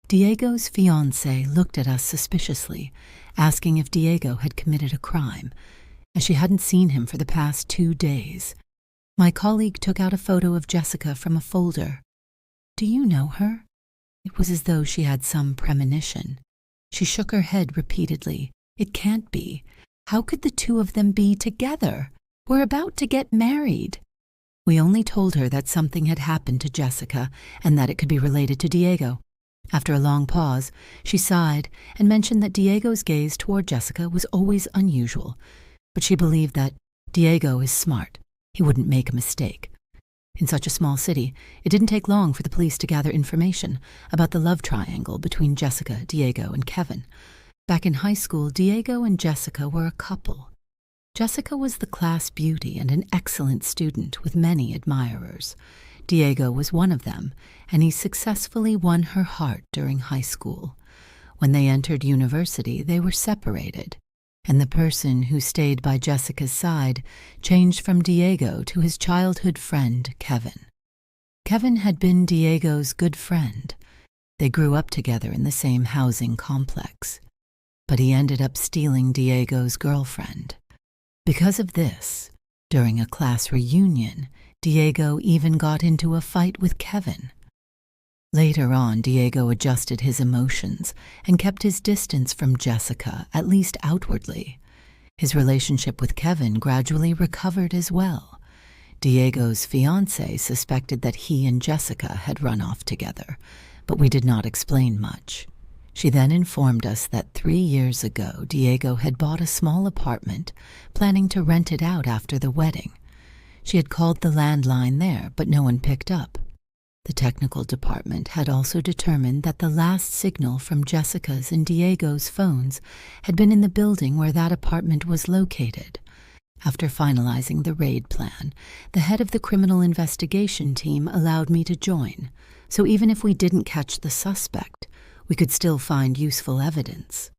Diego's fiancé looked at us suspiciously, asking if Diego had committed a crime, as she hadn't seen him for the past 2 days. My colleague took out a photo of Jessica from a folder. "Do you know her?" It was as though she had some premonition. She shook her head repeatedly. "It can't be. How could the two of them be together? We're about to get married." We only told her that something had happened to Jessica and that it could be related to Diego. After a long pause, she sighed and mentioned that Diego's gaze toward Jessica was always unusual, but she believed that Diego is smart. He wouldn't make a mistake. In such a small city, it didn't take long for the police to gather information about the love triangle between Jessica, Diego, and Kevin. Back in high school, Diego and Jessica were a couple. Jessica was the class beauty and an excellent student with many admirers. Diego was one of them, and he successfully won her heart during high school. When they entered university, they were separated, and the person who stayed by Jessica's side changed from Diego to his childhood friend, Kevin. Kevin had been Diego's good friend. They grew up together in the same housing complex, but he ended up stealing Diego's girlfriend. Because of this, during a class reunion, Diego even got into a fight with Kevin. Later on, Diego adjusted his emotions and kept his distance from Jessica, at least outwardly. His relationship with Kevin gradually recovered as well. Diego's fiancé suspected that he and Jessica had run off together, but we did not explain much. She then informed us that 3 years ago, Diego had bought a small apartment, planning to rent it out after the wedding. She had called the landline there, but no one picked up. The technical department had also determined that the last signal from Jessica's and Diego's phones had been in the building where that apartment was located. After finalizing the raid plan, the head of the criminal investigation team allowed me to join, so even if we didn't catch the suspect, we could still find useful evidence.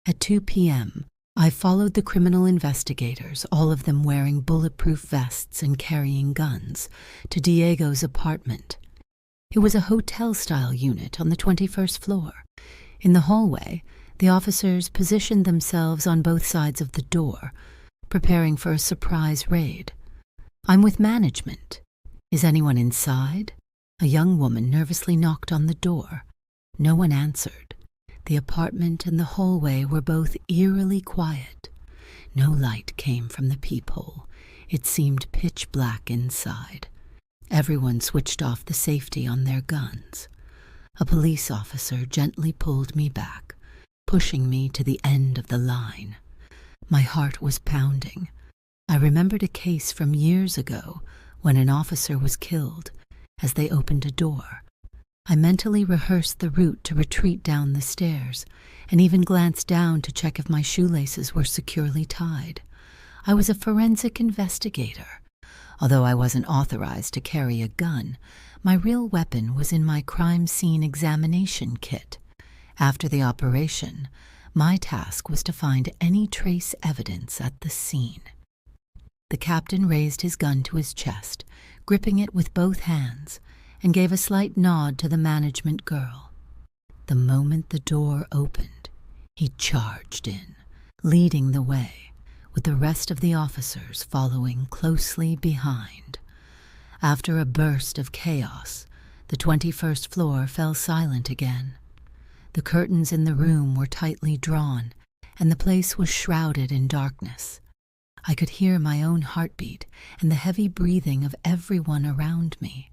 At 2 p.m., I followed the criminal investigators, all of them wearing bulletproof vests and carrying guns, to Diego's apartment. It was a hotel-style unit on the 21st floor. In the hallway, the officers positioned themselves on both sides of the door, preparing for a surprise raid. "I'm with management. Is anyone inside?" A young woman nervously knocked on the door. No one answered. The apartment and the hallway were both eerily quiet. No light came from the peephole. It seemed pitch black inside. Everyone switched off the safety on their guns. A police officer gently pulled me back, pushing me to the end of the line. My heart was pounding. I remembered a case from years ago when an officer was killed as they opened a door. I mentally rehearsed the route to retreat down the stairs, and even glanced down to check if my shoelaces were securely tied. I was a forensic investigator. Although I wasn't authorized to carry a gun, my real weapon was in my crime scene examination kit. After the operation, my task was to find any trace evidence at the scene. The captain raised his gun to his chest, gripping it with both hands, and gave a slight nod to the management girl. The moment the door opened, he charged in, leading the way, with the rest of the officers following closely behind. After a burst of chaos, the 21st floor fell silent again. The curtains in the room were tightly drawn, and the place was shrouded in darkness. I could hear my own heartbeat and the heavy breathing of everyone around me.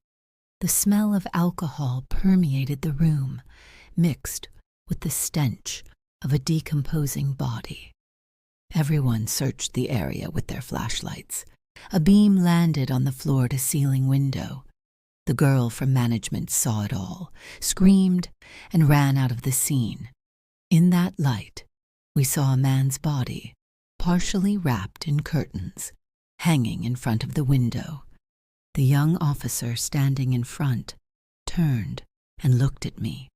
The smell of alcohol permeated the room, mixed with the stench of a decomposing body. Everyone searched the area with their flashlights. A beam landed on the floor-to-ceiling window. The girl from management saw it all, screamed, and ran out of the scene. In that light, we saw a man's body, partially wrapped in curtains, hanging in front of the window. The young officer standing in front turned and looked at me.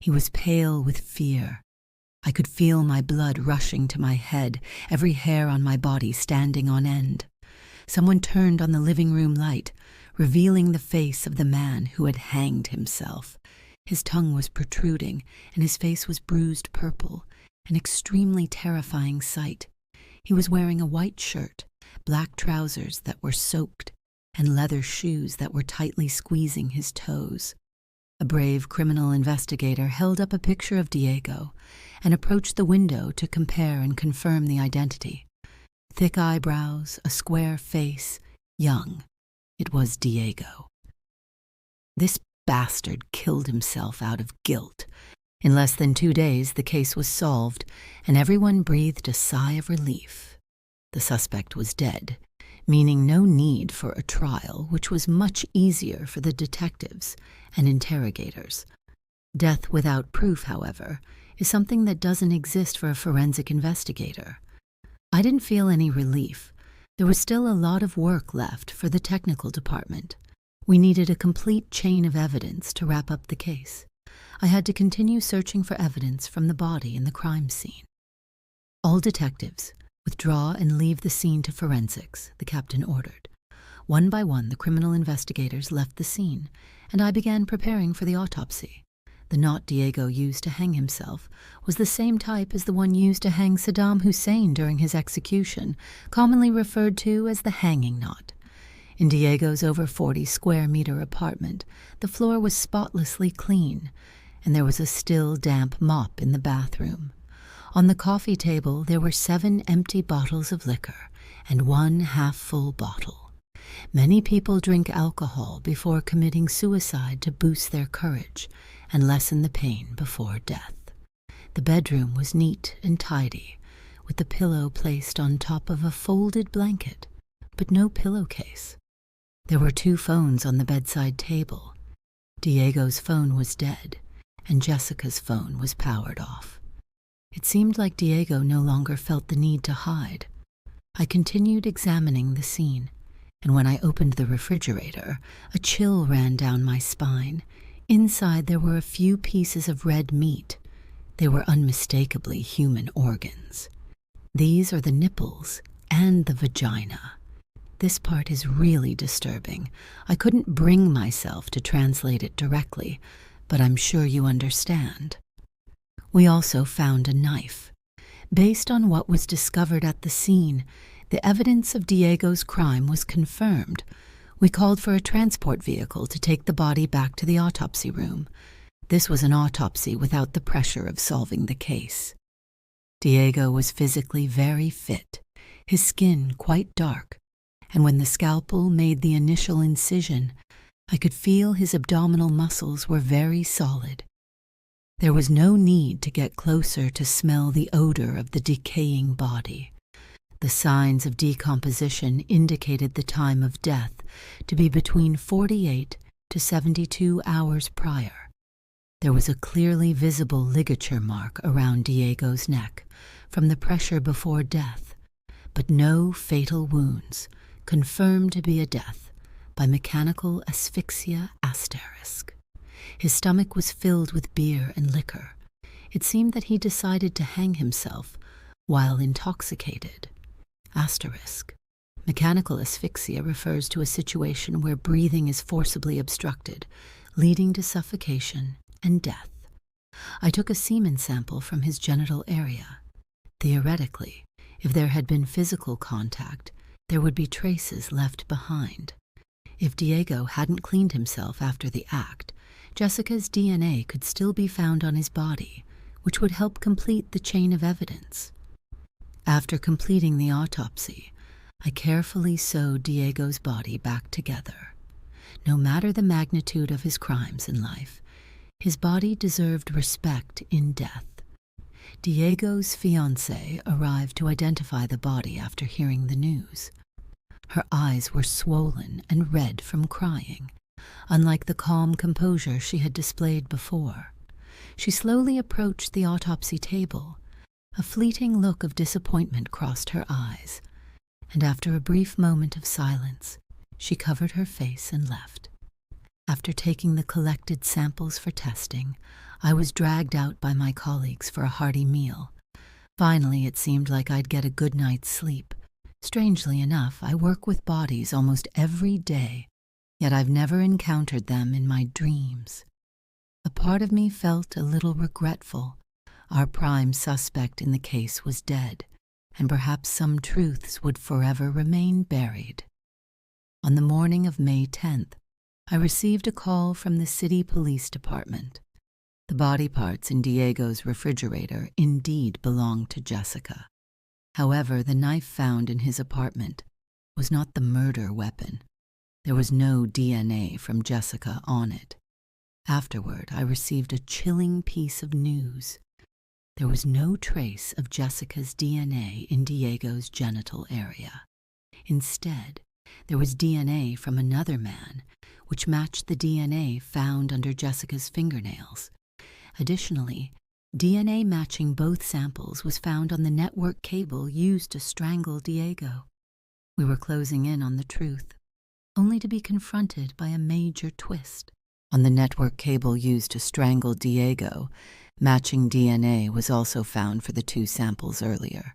He was pale with fear. I could feel my blood rushing to my head, every hair on my body standing on end. Someone turned on the living room light, revealing the face of the man who had hanged himself. His tongue was protruding, and his face was bruised purple, an extremely terrifying sight. He was wearing a white shirt, black trousers that were soaked, and leather shoes that were tightly squeezing his toes. A brave criminal investigator held up a picture of Diego and approached the window to compare and confirm the identity. Thick eyebrows, a square face, young. It was Diego. This bastard killed himself out of guilt. In less than 2 days, the case was solved, and everyone breathed a sigh of relief. The suspect was dead, meaning no need for a trial, which was much easier for the detectives and interrogators. Death without proof, however, is something that doesn't exist for a forensic investigator. I didn't feel any relief. There was still a lot of work left for the technical department. We needed a complete chain of evidence to wrap up the case. I had to continue searching for evidence from the body in the crime scene. All detectives, withdraw and leave the scene to forensics, the captain ordered. One by one, the criminal investigators left the scene, and I began preparing for the autopsy. The knot Diego used to hang himself was the same type as the one used to hang Saddam Hussein during his execution, commonly referred to as the hanging knot. In Diego's over 40-square-meter apartment, the floor was spotlessly clean, and there was a still damp mop in the bathroom. On the coffee table there were 7 empty bottles of liquor and 1 half-full bottle. Many people drink alcohol before committing suicide to boost their courage and lessen the pain before death. The bedroom was neat and tidy, with the pillow placed on top of a folded blanket, but no pillowcase. There were 2 phones on the bedside table. Diego's phone was dead, and Jessica's phone was powered off. It seemed like Diego no longer felt the need to hide. I continued examining the scene, and when I opened the refrigerator, a chill ran down my spine. Inside there were a few pieces of red meat. They were unmistakably human organs. These are the nipples and the vagina. This part is really disturbing. I couldn't bring myself to translate it directly, but I'm sure you understand. We also found a knife. Based on what was discovered at the scene, the evidence of Diego's crime was confirmed. We called for a transport vehicle to take the body back to the autopsy room. This was an autopsy without the pressure of solving the case. Diego was physically very fit, his skin quite dark, and when the scalpel made the initial incision, I could feel his abdominal muscles were very solid. There was no need to get closer to smell the odor of the decaying body. The signs of decomposition indicated the time of death to be between 48 to 72 hours prior. There was a clearly visible ligature mark around Diego's neck from the pressure before death, but no fatal wounds, confirmed to be a death by mechanical asphyxia asterisk. His stomach was filled with beer and liquor. It seemed that he decided to hang himself while intoxicated. Asterisk. Mechanical asphyxia refers to a situation where breathing is forcibly obstructed, leading to suffocation and death. I took a semen sample from his genital area. Theoretically, if there had been physical contact, there would be traces left behind. If Diego hadn't cleaned himself after the act, Jessica's DNA could still be found on his body, which would help complete the chain of evidence. After completing the autopsy, I carefully sewed Diego's body back together. No matter the magnitude of his crimes in life, his body deserved respect in death. Diego's fiancée arrived to identify the body after hearing the news. Her eyes were swollen and red from crying, unlike the calm composure she had displayed before. She slowly approached the autopsy table. A fleeting look of disappointment crossed her eyes, and after a brief moment of silence, she covered her face and left. After taking the collected samples for testing, I was dragged out by my colleagues for a hearty meal. Finally, it seemed like I'd get a good night's sleep. Strangely enough, I work with bodies almost every day, yet I've never encountered them in my dreams. A part of me felt a little regretful. Our prime suspect in the case was dead, and perhaps some truths would forever remain buried. On the morning of May 10th, I received a call from the city police department. The body parts in Diego's refrigerator indeed belonged to Jessica. However, the knife found in his apartment was not the murder weapon. There was no DNA from Jessica on it. Afterward, I received a chilling piece of news. There was no trace of Jessica's DNA in Diego's genital area. Instead, there was DNA from another man, which matched the DNA found under Jessica's fingernails. Additionally, DNA matching both samples was found on the network cable used to strangle Diego. We were closing in on the truth, only to be confronted by a major twist. On the network cable used to strangle Diego, matching DNA was also found for the two samples earlier.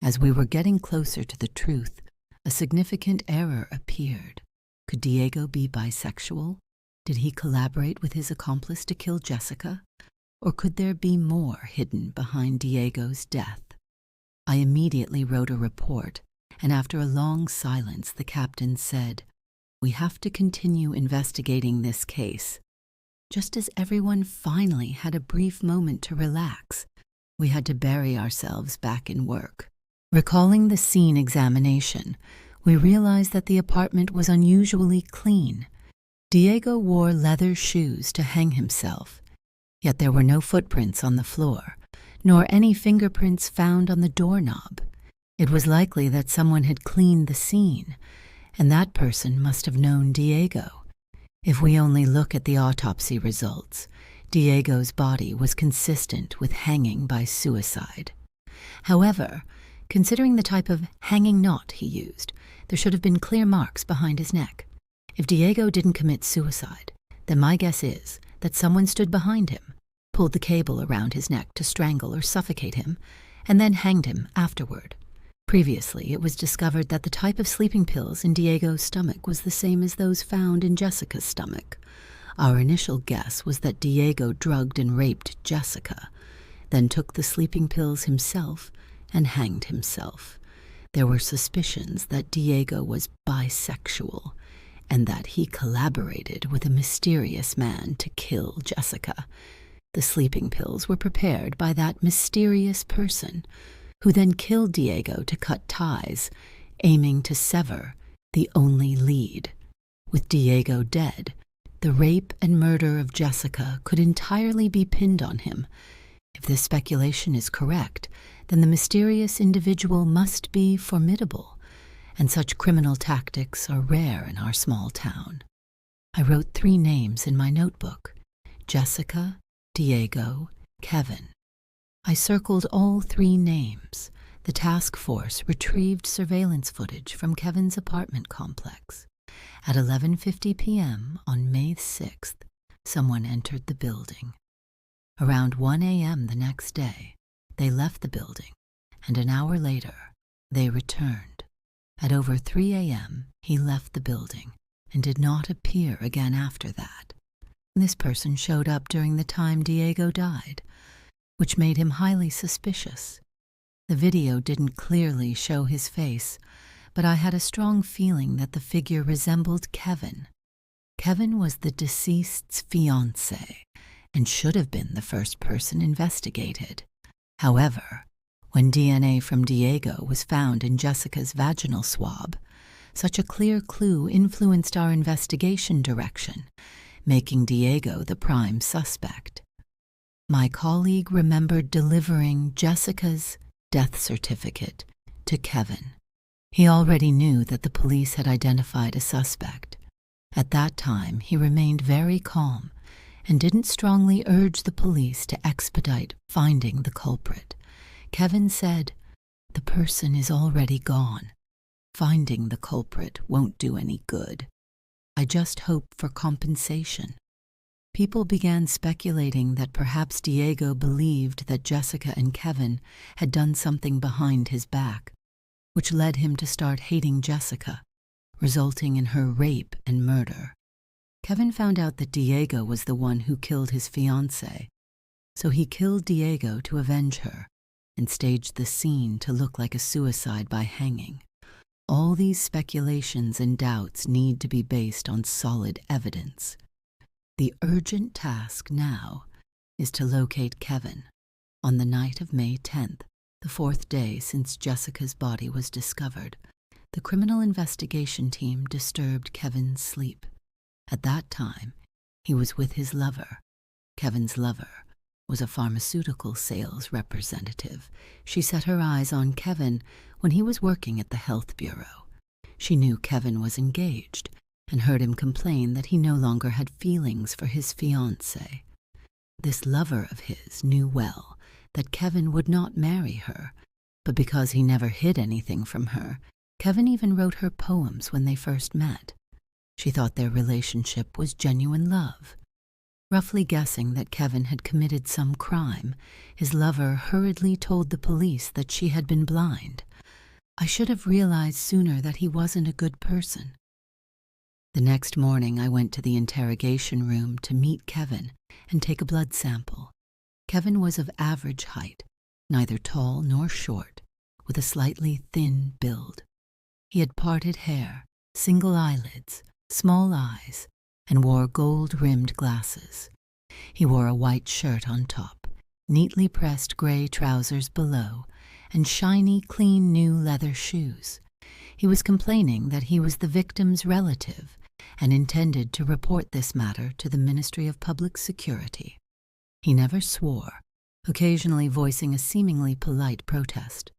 As we were getting closer to the truth, a significant error appeared. Could Diego be bisexual? Did he collaborate with his accomplice to kill Jessica? Or could there be more hidden behind Diego's death? I immediately wrote a report, and after a long silence, the captain said, "We have to continue investigating this case." Just as everyone finally had a brief moment to relax, we had to bury ourselves back in work. Recalling the scene examination, we realized that the apartment was unusually clean. Diego wore leather shoes to hang himself, yet there were no footprints on the floor, nor any fingerprints found on the doorknob. It was likely that someone had cleaned the scene, and that person must have known Diego. If we only look at the autopsy results, Diego's body was consistent with hanging by suicide. However, considering the type of hanging knot he used, there should have been clear marks behind his neck. If Diego didn't commit suicide, then my guess is that someone stood behind him, pulled the cable around his neck to strangle or suffocate him, and then hanged him afterward. Previously, it was discovered that the type of sleeping pills in Diego's stomach was the same as those found in Jessica's stomach. Our initial guess was that Diego drugged and raped Jessica, then took the sleeping pills himself and hanged himself. There were suspicions that Diego was bisexual, and that he collaborated with a mysterious man to kill Jessica. The sleeping pills were prepared by that mysterious person, who then killed Diego to cut ties, aiming to sever the only lead. With Diego dead, the rape and murder of Jessica could entirely be pinned on him. If this speculation is correct, then the mysterious individual must be formidable, and such criminal tactics are rare in our small town. I wrote 3 names in my notebook: Jessica, Diego, Kevin. I circled all 3 names. The task force retrieved surveillance footage from Kevin's apartment complex. At 11:50 p.m. on May 6th, someone entered the building. Around 1 a.m. the next day, they left the building, and an hour later, they returned. At over 3 a.m., he left the building and did not appear again after that. This person showed up during the time Diego died, which made him highly suspicious. The video didn't clearly show his face, but I had a strong feeling that the figure resembled Kevin. Kevin was the deceased's fiancé and should have been the first person investigated. However, when DNA from Diego was found in Jessica's vaginal swab, such a clear clue influenced our investigation direction, making Diego the prime suspect. My colleague remembered delivering Jessica's death certificate to Kevin. He already knew that the police had identified a suspect. At that time, he remained very calm and didn't strongly urge the police to expedite finding the culprit. Kevin said, "The person is already gone. Finding the culprit won't do any good. I just hope for compensation." People began speculating that perhaps Diego believed that Jessica and Kevin had done something behind his back, which led him to start hating Jessica, resulting in her rape and murder. Kevin found out that Diego was the one who killed his fiancée, so he killed Diego to avenge her and staged the scene to look like a suicide by hanging. All these speculations and doubts need to be based on solid evidence. The urgent task now is to locate Kevin. On the night of May 10th, the 4th day since Jessica's body was discovered, the criminal investigation team disturbed Kevin's sleep. At that time, he was with his lover. Kevin's lover was a pharmaceutical sales representative. She set her eyes on Kevin when he was working at the Health Bureau. She knew Kevin was engaged and heard him complain that he no longer had feelings for his fiancée. This lover of his knew well that Kevin would not marry her, but because he never hid anything from her, Kevin even wrote her poems when they first met. She thought their relationship was genuine love. Roughly guessing that Kevin had committed some crime, his lover hurriedly told the police that she had been blind. "I should have realized sooner that he wasn't a good person." The next morning, I went to the interrogation room to meet Kevin and take a blood sample. Kevin was of average height, neither tall nor short, with a slightly thin build. He had parted hair, single eyelids, small eyes, and wore gold-rimmed glasses. He wore a white shirt on top, neatly pressed gray trousers below, and shiny, clean new leather shoes. He was complaining that he was the victim's relative and intended to report this matter to the Ministry of Public Security. He never swore, occasionally voicing a seemingly polite protest.